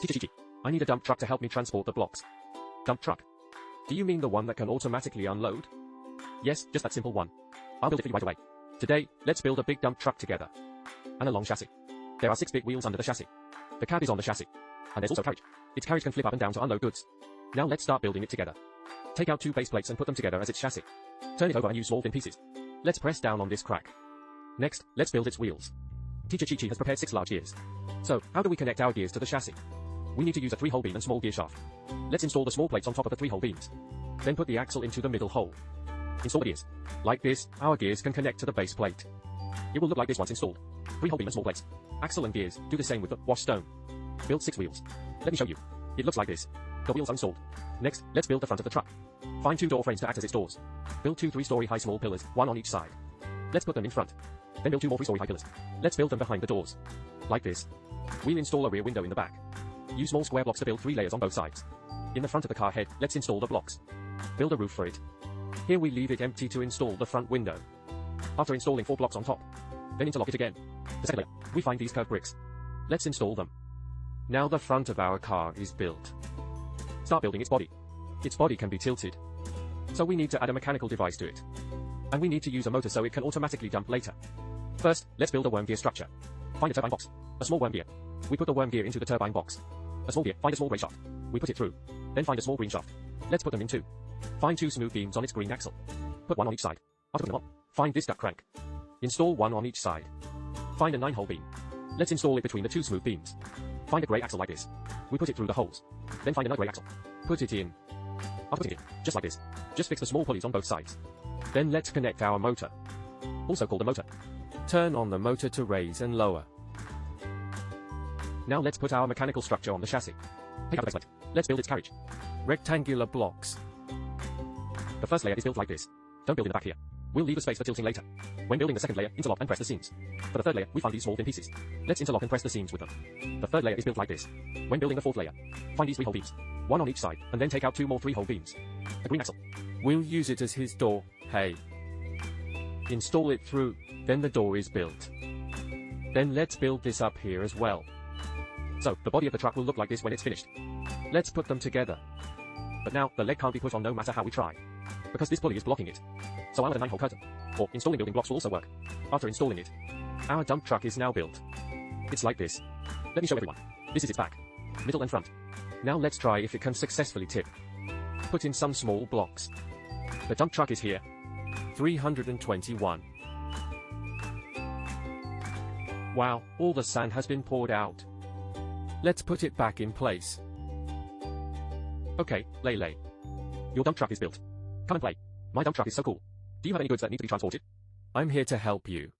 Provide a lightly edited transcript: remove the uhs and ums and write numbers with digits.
Teacher Chichi, I need a dump truck to help me transport the blocks. Dump truck? Do you mean the one that can automatically unload? Yes, just that simple one. I'll build it for you right away. Today, let's build a big dump truck together. And a long chassis. There are 6 big wheels under the chassis. The cab is on the chassis. And there's also a carriage. Its carriage can flip up and down to unload goods. Now let's start building it together. Take out 2 base plates and put them together as its chassis. Turn it over and use small thin pieces. Let's press down on this crack. Next, let's build its wheels. Teacher Chi-Chi has prepared 6 large gears. So, how do we connect our gears to the chassis? We need to use a 3-hole beam and small gear shaft. Let's install the small plates on top of the 3-hole beams. Then put the axle into the middle hole. Install the gears. Like this, our gears can connect to the base plate. It will look like this once installed. 3-hole beam and small plates. Axle and gears do the same with the wash stone. Build 6 wheels. Let me show you. It looks like this. The wheels are installed. Next, let's build the front of the truck. Find 2 door frames to act as its doors. Build 2 3-story high small pillars, 1 on each side. Let's put them in front. Then build 2 more 3-story high pillars. Let's build them behind the doors. Like this. We'll install a rear window in the back. Use small square blocks to build 3 layers on both sides. In the front of the car head, let's install the blocks. Build a roof for it. Here we leave it empty to install the front window. After installing 4 blocks on top, then interlock it again. The second layer, we find these curved bricks. Let's install them. Now the front of our car is built. Start building its body. Its body can be tilted. So we need to add a mechanical device to it. And we need to use a motor so it can automatically dump later. First, let's build a worm gear structure. Find a turbine box. A small worm gear. We put the worm gear into the turbine box. A small gear, find a small grey shaft. We put it through. Then find a small green shaft. Let's put them in 2. Find 2 smooth beams on its green axle. Put 1 on each side. After putting them on, find this duck crank. Install 1 on each side. Find a 9-hole beam. Let's install it between the 2 smooth beams. Find a grey axle like this. We put it through the holes. Then find another grey axle. Put it in. After putting it, just like this, just fix the small pulleys on both sides. Then let's connect our motor. Also called the motor. Turn on the motor to raise and lower. Now let's put our mechanical structure on the chassis. Take out the base plate. Let's build its carriage. Rectangular blocks. The first layer is built like this. Don't build in the back here. We'll leave a space for tilting later. When building the second layer, interlock and press the seams. For the third layer, we find these small thin pieces. Let's interlock and press the seams with them. The third layer is built like this. When building the fourth layer, find these 3-hole beams. 1 on each side, and then take out 2 more 3-hole beams. A green axle. We'll use it as his door, hey. Install it through, then the door is built. Then let's build this up here as well. So, the body of the truck will look like this when it's finished. Let's put them together. But now, the leg can't be put on no matter how we try. Because this pulley is blocking it. So I'll add a 9-hole curtain. Or, installing building blocks will also work. After installing it, our dump truck is now built. It's like this. Let me show everyone. This is its back, middle and front. Now let's try if it can successfully tip. Put in some small blocks. The dump truck is here. 321. Wow, all the sand has been poured out. Let's put it back in place. Okay, Lele. Your dump truck is built. Come and play. My dump truck is so cool. Do you have any goods that need to be transported? I'm here to help you.